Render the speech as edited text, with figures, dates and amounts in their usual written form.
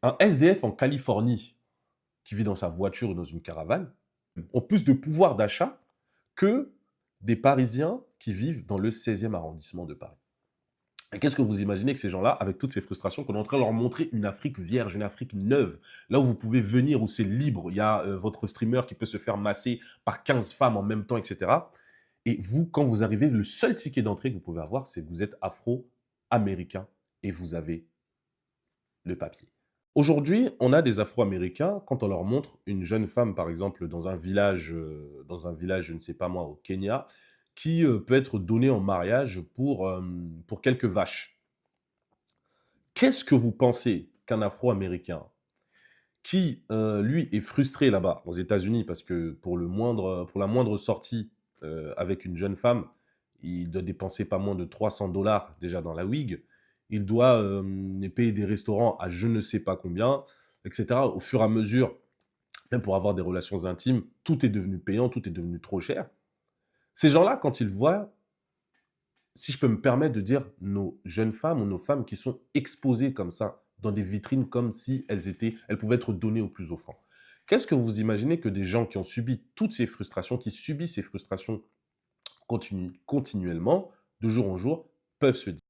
Un SDF en Californie qui vit dans sa voiture ou dans une caravane ont plus de pouvoir d'achat que des Parisiens qui vivent dans le 16e arrondissement de Paris. Et qu'est-ce que vous imaginez que ces gens-là, avec toutes ces frustrations, qu'on est en train de leur montrer une Afrique vierge, une Afrique neuve, là où vous pouvez venir, où c'est libre, il y a votre streamer qui peut se faire masser par 15 femmes en même temps, etc. Et vous, quand vous arrivez, le seul ticket d'entrée que vous pouvez avoir, c'est que vous êtes afro-américain et vous avez le papier. Aujourd'hui, on a des Afro-Américains, quand on leur montre une jeune femme, par exemple, dans un village, je ne sais pas moi, au Kenya, qui peut être donnée en mariage pour quelques vaches. Qu'est-ce que vous pensez qu'un Afro-Américain qui, lui, est frustré là-bas, aux États-Unis, parce que pour la moindre sortie avec une jeune femme, il doit dépenser pas moins de 300 $ déjà dans la wig. Il doit payer des restaurants à je ne sais pas combien, etc. Au fur et à mesure, même pour avoir des relations intimes, tout est devenu payant, tout est devenu trop cher. Ces gens-là, quand ils voient, si je peux me permettre de dire, nos jeunes femmes ou nos femmes qui sont exposées comme ça, dans des vitrines comme si elles pouvaient être données au plus offrant. Qu'est-ce que vous imaginez que des gens qui ont subi toutes ces frustrations, qui subissent ces frustrations continuellement, de jour en jour, peuvent se dire?